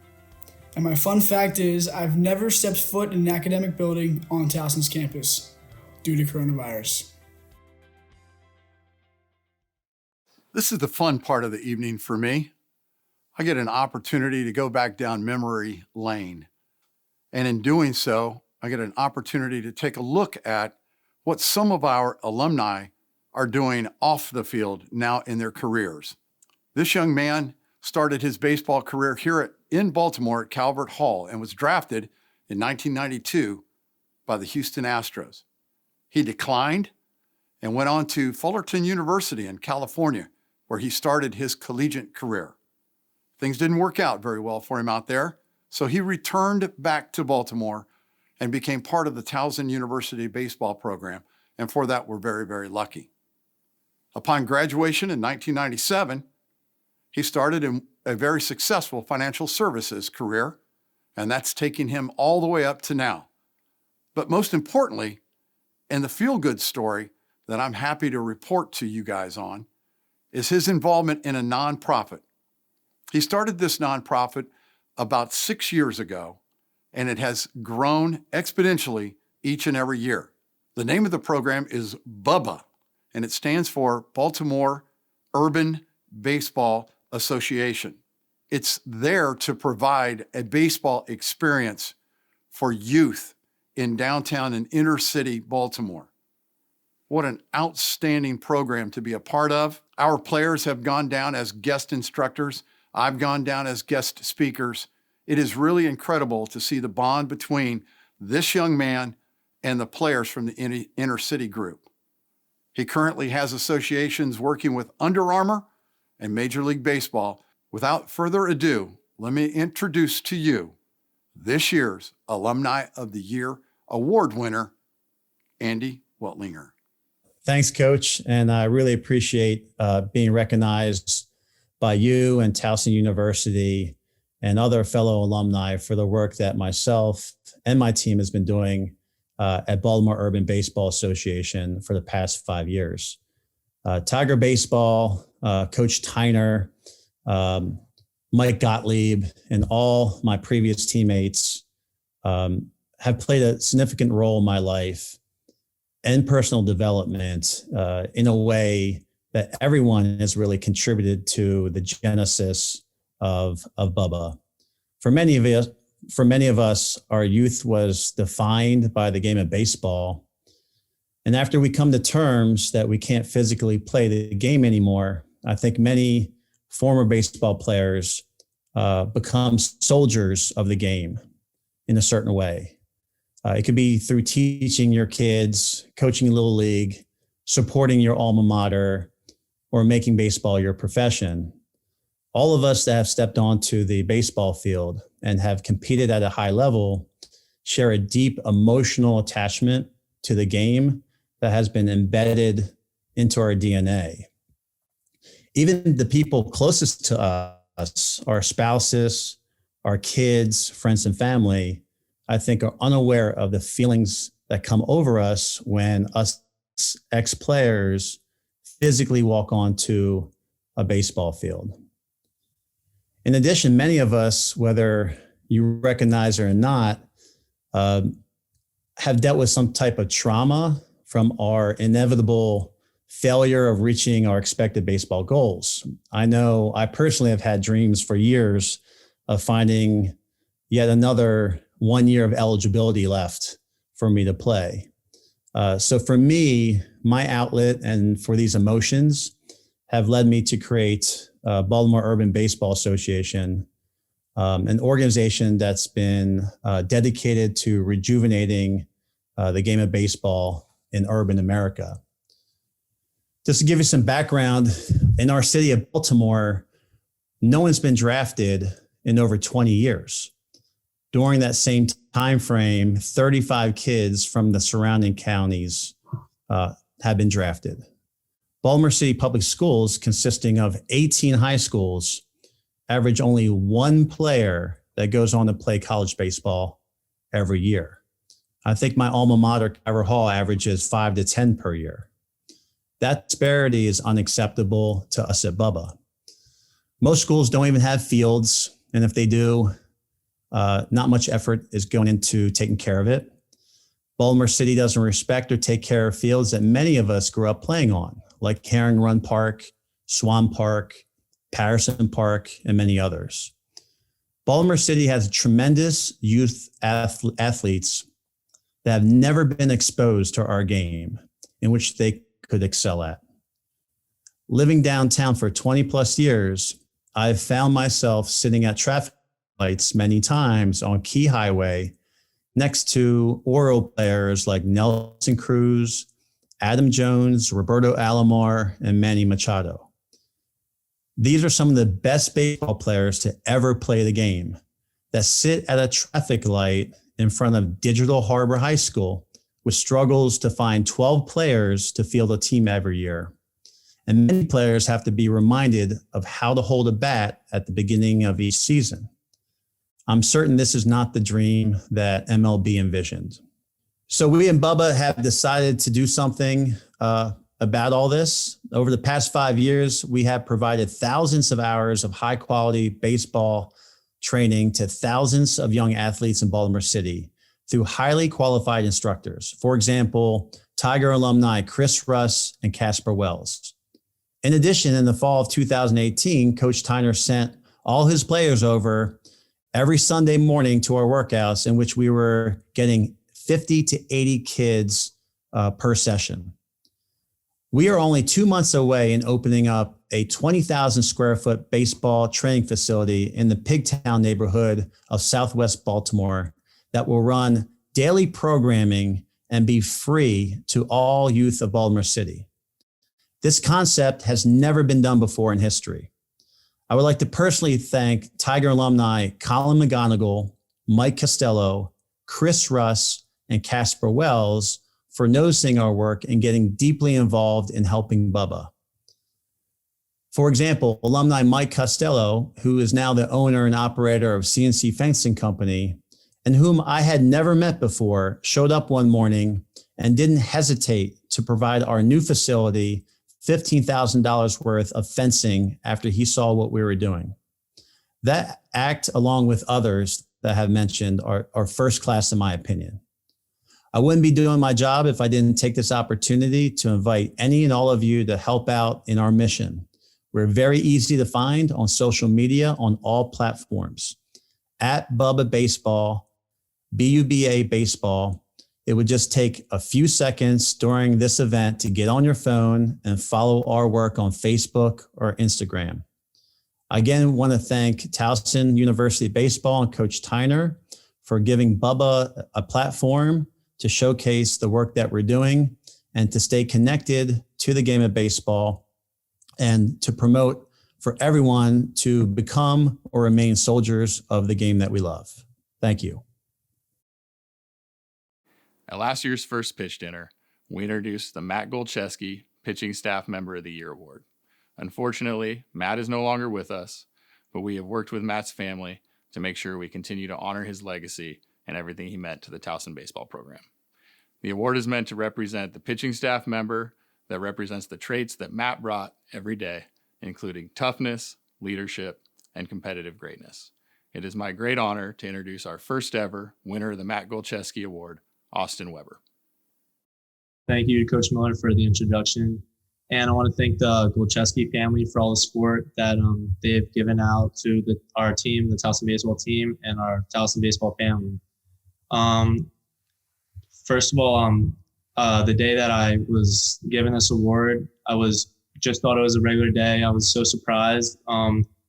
And my fun fact is I've never stepped foot in an academic building on Towson's campus due to coronavirus. This is the fun part of the evening for me. I get an opportunity to go back down memory lane. And in doing so, I get an opportunity to take a look at what some of our alumni are doing off the field now in their careers. This young man started his baseball career here in Baltimore at Calvert Hall and was drafted in 1992 by the Houston Astros. He declined and went on to Fullerton University in California, where he started his collegiate career. Things didn't work out very well for him out there, so he returned back to Baltimore and became part of the Towson University baseball program, and for that, we're very, very lucky. Upon graduation in 1997, he started in a very successful financial services career, and that's taking him all the way up to now. But most importantly, and the feel-good story that I'm happy to report to you guys on, is his involvement in a nonprofit. He started this nonprofit about 6 years ago, and it has grown exponentially each and every year. The name of the program is BUBBA, and it stands for Baltimore Urban Baseball Association. It's there to provide a baseball experience for youth in downtown and inner city Baltimore. What an outstanding program to be a part of. Our players have gone down as guest instructors. I've gone down as guest speakers. It is really incredible to see the bond between this young man and the players from the inner city group. He currently has associations working with Under Armour and Major League Baseball. Without further ado, let me introduce to you this year's Alumni of the Year award winner, Andy Weltlinger. Thanks, Coach. And I really appreciate being recognized by you and Towson University and other fellow alumni for the work that myself and my team has been doing at Baltimore Urban Baseball Association for the past 5 years. Tiger Baseball, Coach Tyner, Mike Gottlieb, and all my previous teammates have played a significant role in my life and personal development in a way that everyone has really contributed to the genesis of BUBBA. For many of us, our youth was defined by the game of baseball. And after we come to terms that we can't physically play the game anymore, I think many former baseball players become soldiers of the game in a certain way. It could be through teaching your kids, coaching Little League, supporting your alma mater, or making baseball your profession. All of us that have stepped onto the baseball field and have competed at a high level share a deep emotional attachment to the game that has been embedded into our DNA. Even the people closest to us, our spouses, our kids, friends, and family, I think are unaware of the feelings that come over us when us ex-players physically walk onto a baseball field. In addition, many of us, whether you recognize it or not, have dealt with some type of trauma from our inevitable failure of reaching our expected baseball goals. I know I personally have had dreams for years of finding yet another 1 year of eligibility left for me to play. So for me, my outlet and for these emotions have led me to create Baltimore Urban Baseball Association, an organization that's been dedicated to rejuvenating the game of baseball in urban America. Just to give you some background, in our city of Baltimore, no one's been drafted in over 20 years. During that same time frame, 35 kids from the surrounding counties have been drafted. Baltimore City Public Schools, consisting of 18 high schools, average only one player that goes on to play college baseball every year. I think my alma mater, Calvert Hall, averages 5 to 10 per year. That disparity is unacceptable to us at BUBBA. Most schools don't even have fields, and if they do, not much effort is going into taking care of it. Baltimore City doesn't respect or take care of fields that many of us grew up playing on, like Herring Run Park, Swan Park, Patterson Park, and many others. Baltimore City has tremendous youth athletes that have never been exposed to our game, in which they could excel at. Living downtown for 20 plus years, I've found myself sitting at traffic lights many times on Key Highway next to Oro players like Nelson Cruz, Adam Jones, Roberto Alomar, and Manny Machado. These are some of the best baseball players to ever play the game that sit at a traffic light in front of Digital Harbor High School, which struggles to find 12 players to field a team every year. And many players have to be reminded of how to hold a bat at the beginning of each season. I'm certain this is not the dream that MLB envisioned. So we and Bubba have decided to do something about all this. Over the past 5 years, we have provided thousands of hours of high quality baseball training to thousands of young athletes in Baltimore City through highly qualified instructors. For example, Tiger alumni Chris Russ and Casper Wells. In addition, in the fall of 2018, Coach Tyner sent all his players over every Sunday morning to our workouts, in which we were getting 50 to 80 kids per session. We are only 2 months away in opening up a 20,000 square foot baseball training facility in the Pigtown neighborhood of Southwest Baltimore that will run daily programming and be free to all youth of Baltimore City. This concept has never been done before in history. I would like to personally thank Tiger alumni Colin McGonigal, Mike Costello, Chris Russ, and Casper Wells for noticing our work and getting deeply involved in helping Bubba. For example, alumni Mike Costello, who is now the owner and operator of CNC Fencing Company, and whom I had never met before, showed up one morning and didn't hesitate to provide our new facility $15,000 worth of fencing after he saw what we were doing. That act, along with others that I have mentioned, are first class in my opinion. I wouldn't be doing my job if I didn't take this opportunity to invite any and all of you to help out in our mission. We're very easy to find on social media on all platforms. At Bubba Baseball, BUBA Baseball. It would just take a few seconds during this event to get on your phone and follow our work on Facebook or Instagram. I again want to thank Towson University Baseball and Coach Tyner for giving Bubba a platform to showcase the work that we're doing and to stay connected to the game of baseball and to promote for everyone to become or remain soldiers of the game that we love. Thank you. At last year's first pitch dinner, we introduced the Matt Golchesky Pitching Staff Member of the Year Award. Unfortunately, Matt is no longer with us, but we have worked with Matt's family to make sure we continue to honor his legacy and everything he meant to the Towson baseball program. The award is meant to represent the pitching staff member that represents the traits that Matt brought every day, including toughness, leadership, and competitive greatness. It is my great honor to introduce our first ever winner of the Matt Golchesky Award, Austin Weber. Thank you to Coach Miller for the introduction. And I want to thank the Golchesky family for all the support that they've given out to our team, the Towson baseball team, and our Towson baseball family. First of all, the day that I was given this award, just thought it was a regular day. I was so surprised,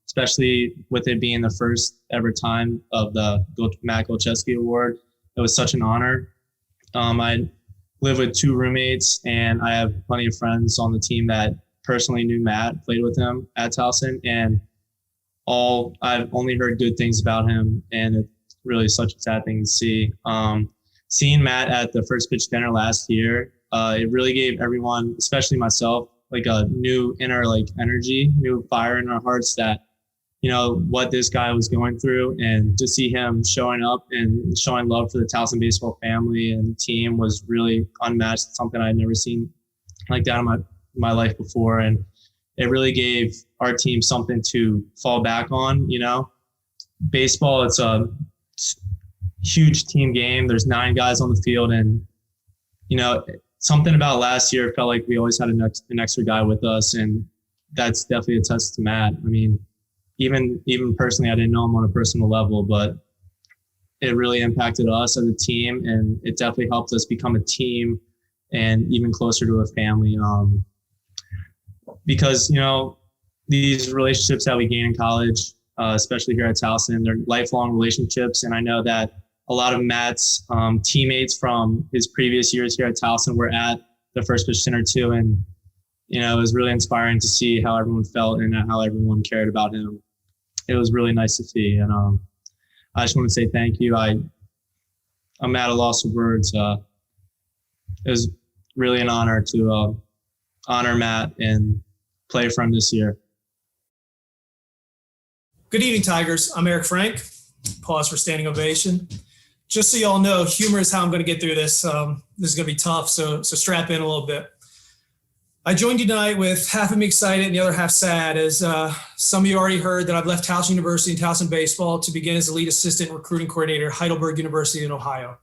especially with it being the first ever time of the Matt Golchesky Award. It was such an honor. I live with 2 roommates, and I have plenty of friends on the team that personally knew Matt, played with him at Towson, and I've only heard good things about him, and it's really such a sad thing to see. Seeing Matt at the first pitch dinner last year, it really gave everyone, especially myself, like a new inner energy, new fire in our hearts that, what this guy was going through, and to see him showing up and showing love for the Towson baseball family and team was really unmatched, something I'd never seen like that in my life before. And it really gave our team something to fall back on. Baseball, it's a huge team game. There's 9 guys on the field, and, something about last year felt like we always had an extra guy with us. And that's definitely a test to Matt. I mean, even personally, I didn't know him on a personal level, but it really impacted us as a team, and it definitely helped us become a team and even closer to a family. Because, you know, these relationships that we gain in college, especially here at Towson, they're lifelong relationships. And I know that a lot of Matt's teammates from his previous years here at Towson were at the First Pitch Dinner too. And, you know, it was really inspiring to see how everyone felt and how everyone cared about him. It was really nice to see. And I just want to say thank you. I'm at a loss of words. It was really an honor to honor Matt and play for him this year. Good evening, Tigers. I'm Eric Frank. Pause for standing ovation. Just so you all know, humor is how I'm going to get through this. This is going to be tough, so strap in a little bit. I joined you tonight with half of me excited and the other half sad, as some of you already heard that I've left Towson University and Towson baseball to begin as the lead assistant recruiting coordinator at Heidelberg University in Ohio.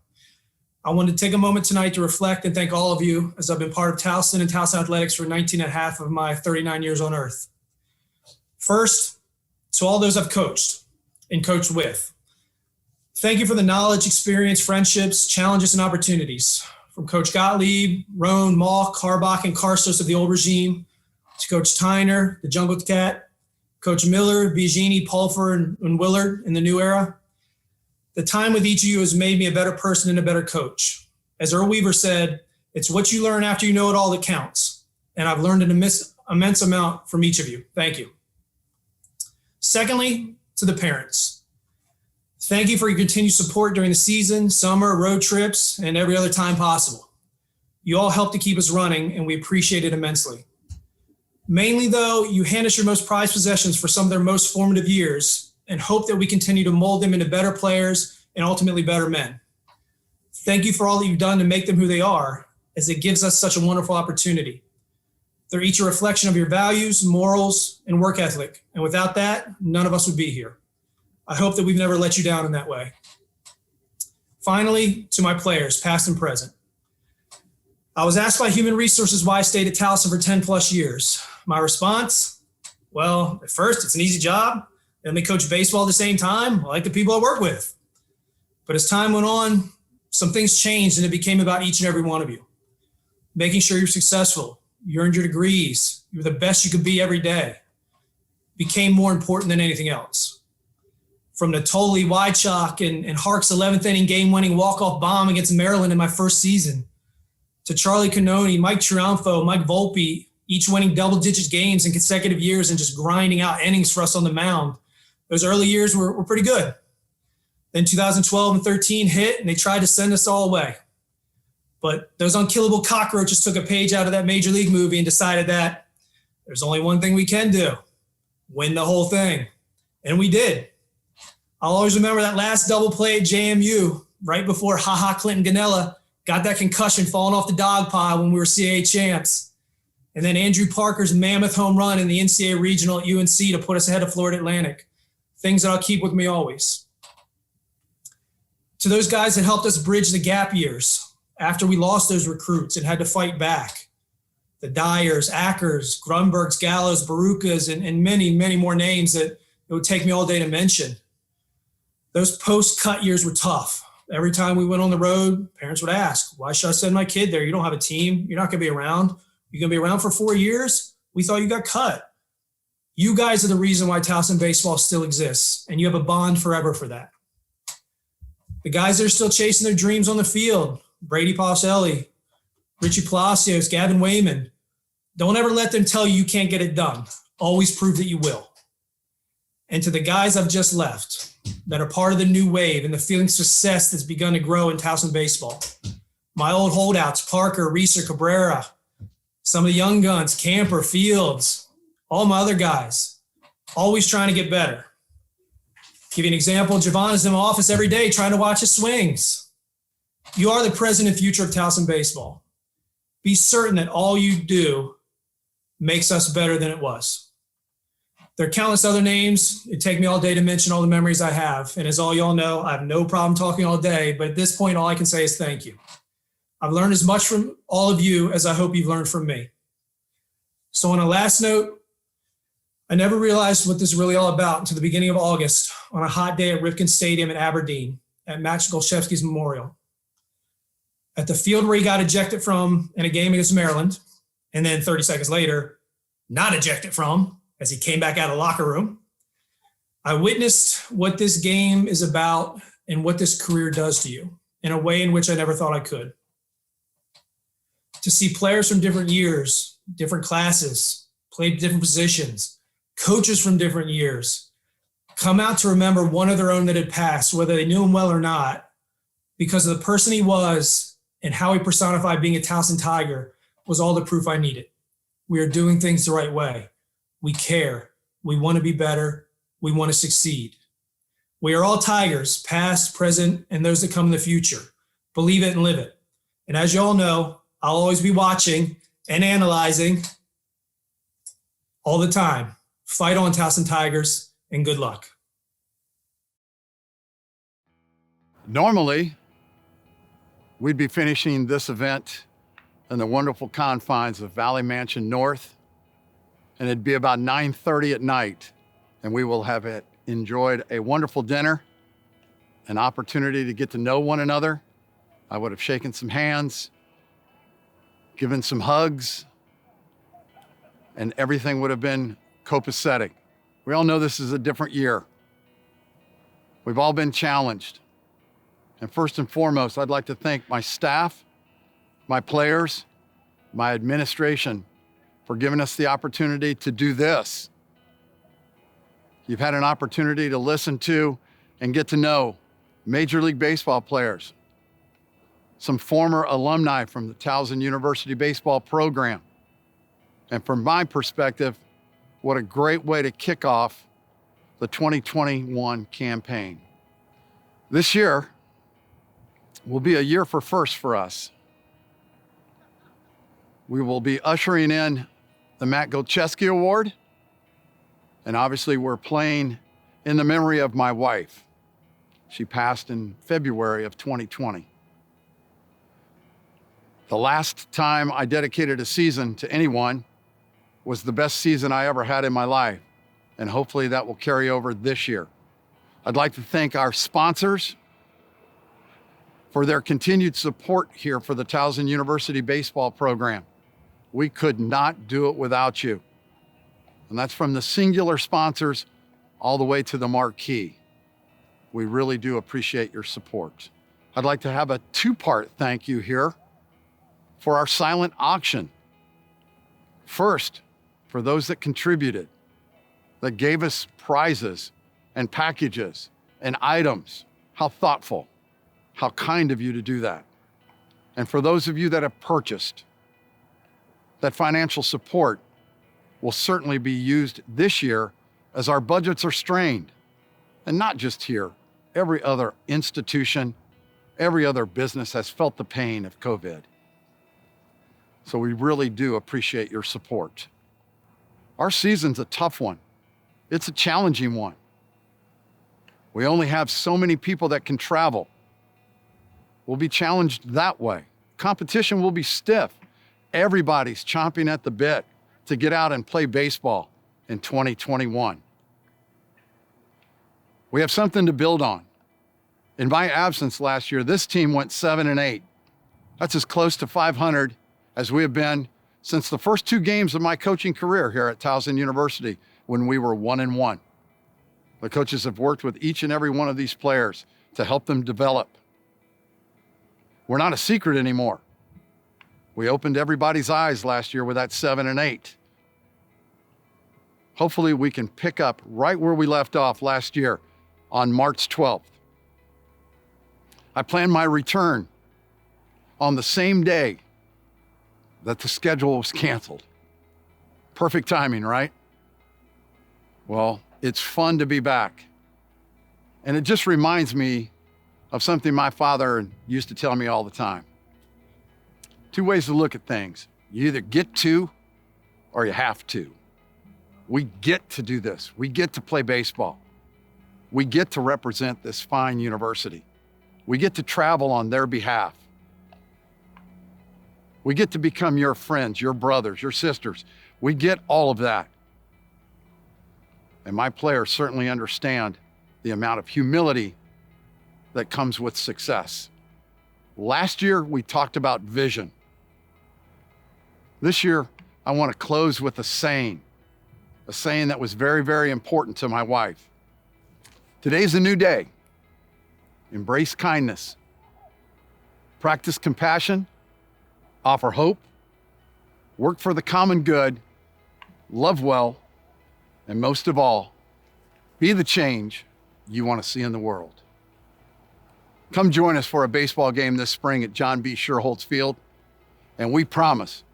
I wanted to take a moment tonight to reflect and thank all of you, as I've been part of Towson and Towson athletics for 19 and a half of my 39 years on earth. First, to all those I've coached and coached with, thank you for the knowledge, experience, friendships, challenges, and opportunities. From Coach Gottlieb, Rohn, Malk, Harbach, and Karsos of the old regime, to Coach Tyner, the Jungle Cat, Coach Miller, Biagini, Pulfer, and Willard in the new era. The time with each of you has made me a better person and a better coach. As Earl Weaver said, it's what you learn after you know it all that counts. And I've learned an immense amount from each of you. Thank you. Secondly, to the parents. Thank you for your continued support during the season, summer, road trips, and every other time possible. You all helped to keep us running, and we appreciate it immensely. Mainly, though, you hand us your most prized possessions for some of their most formative years and hope that we continue to mold them into better players and ultimately better men. Thank you for all that you've done to make them who they are, as it gives us such a wonderful opportunity. They're each a reflection of your values, morals, and work ethic, and without that, none of us would be here. I hope that we've never let you down in that way. Finally, to my players, past and present. I was asked by Human Resources why I stayed at Towson for 10 plus years. My response? Well, at first, it's an easy job. Let me coach baseball at the same time. I like the people I work with. But as time went on, some things changed, and it became about each and every one of you. Making sure you're successful, you earned your degrees, you were the best you could be every day, became more important than anything else. From the Tolley wide chalk and Hark's 11th inning game-winning walk-off bomb against Maryland in my first season, to Charlie Canoni, Mike Triunfo, Mike Volpe, each winning double-digit games in consecutive years and just grinding out innings for us on the mound. Those early years were pretty good. Then 2012 and 13 hit, and they tried to send us all away. But those unkillable cockroaches took a page out of that Major League movie and decided that there's only one thing we can do: win the whole thing. And we did. I'll always remember that last double play at JMU right before Clinton Ganella got that concussion falling off the dog pile when we were CAA champs. And then Andrew Parker's mammoth home run in the NCAA regional at UNC to put us ahead of Florida Atlantic. Things that I'll keep with me always. To those guys that helped us bridge the gap years after we lost those recruits and had to fight back. The Dyers, Ackers, Grunbergs, Gallows, Barukas, and many, many more names that it would take me all day to mention. Those post-cut years were tough. Every time we went on the road, parents would ask, why should I send my kid there? You don't have a team. You're not going to be around. You're going to be around for 4 years? We thought you got cut. You guys are the reason why Towson baseball still exists, and you have a bond forever for that. The guys that are still chasing their dreams on the field, Brady Pacelli, Richie Palacios, Gavin Wayman, don't ever let them tell you you can't get it done. Always prove that you will. And to the guys I've just left that are part of the new wave and the feeling of success that's begun to grow in Towson baseball, my old holdouts, Parker, Reeser, Cabrera, some of the young guns, Camper, Fields, all my other guys, always trying to get better. Give you an example, Javon is in my office every day trying to watch his swings. You are the present and future of Towson baseball. Be certain that all you do makes us better than it was. There are countless other names. It'd take me all day to mention all the memories I have. And as all y'all know, I have no problem talking all day, but at this point, all I can say is thank you. I've learned as much from all of you as I hope you've learned from me. So on a last note, I never realized what this is really all about until the beginning of August on a hot day at Rifkin Stadium in Aberdeen at Matt Golchesky's memorial. At the field where he got ejected from in a game against Maryland, and then 30 seconds later, not ejected from as he came back out of the locker room, I witnessed what this game is about and what this career does to you in a way in which I never thought I could. To see players from different years, different classes, played different positions, coaches from different years, come out to remember one of their own that had passed, whether they knew him well or not, because of the person he was and how he personified being a Towson Tiger was all the proof I needed. We are doing things the right way. We care. We want to be better. We want to succeed. We are all Tigers, past, present, and those that come in the future. Believe it and live it. And as you all know, I'll always be watching and analyzing all the time. Fight on, Towson Tigers, and good luck. Normally, we'd be finishing this event in the wonderful confines of Valley Mansion North, and it'd be about 9:30 at night, and we will have enjoyed a wonderful dinner, an opportunity to get to know one another. I would have shaken some hands, given some hugs, and everything would have been copacetic. We all know this is a different year. We've all been challenged. And first and foremost, I'd like to thank my staff, my players, my administration for giving us the opportunity to do this. You've had an opportunity to listen to and get to know Major League Baseball players, some former alumni from the Towson University baseball program. And from my perspective, what a great way to kick off the 2021 campaign. This year will be a year for firsts for us. We will be ushering in the Matt Golchesky Award, and obviously we're playing in the memory of my wife. She passed in February of 2020. The last time I dedicated a season to anyone was the best season I ever had in my life, and hopefully that will carry over this year. I'd like to thank our sponsors for their continued support here for the Towson University baseball program. We could not do it without you. And that's from the singular sponsors all the way to the marquee. We really do appreciate your support. I'd like to have a two-part thank you here for our silent auction. First, for those that contributed, that gave us prizes and packages and items. How thoughtful, how kind of you to do that. And for those of you that have purchased, that financial support will certainly be used this year as our budgets are strained. And not just here, every other institution, every other business has felt the pain of COVID. So we really do appreciate your support. Our season's a tough one. It's a challenging one. We only have so many people that can travel. We'll be challenged that way. Competition will be stiff. Everybody's chomping at the bit to get out and play baseball in 2021. We have something to build on. In my absence last year, this team went 7-8. That's as close to 500 as we have been since the first two games of my coaching career here at Towson University when we were 1-1. The coaches have worked with each and every one of these players to help them develop. We're not a secret anymore. We opened everybody's eyes last year with that 7-8. Hopefully we can pick up right where we left off last year on March 12th. I plan my return on the same day that the schedule was canceled. Perfect timing, right? Well, it's fun to be back. And it just reminds me of something my father used to tell me all the time. Two ways to look at things. You either get to or you have to. We get to do this. We get to play baseball. We get to represent this fine university. We get to travel on their behalf. We get to become your friends, your brothers, your sisters. We get all of that. And my players certainly understand the amount of humility that comes with success. Last year, we talked about vision. This year, I want to close with a saying that was very, very important to my wife. Today's a new day. Embrace kindness. Practice compassion. Offer hope. Work for the common good. Love well. And most of all, be the change you want to see in the world. Come join us for a baseball game this spring at John B. Sherholtz Field, and we promise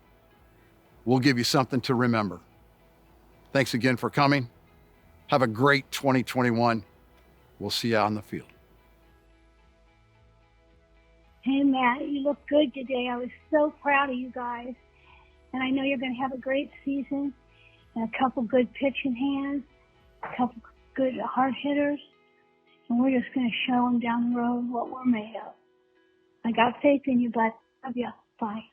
we'll give you something to remember. Thanks again for coming. Have a great 2021. We'll see you on the field. Hey, Matt, you look good today. I was so proud of you guys. And I know you're going to have a great season and a couple good pitching hands, a couple good hard hitters. And we're just going to show them down the road what we're made of. I got faith in you, bud. Love you. Bye.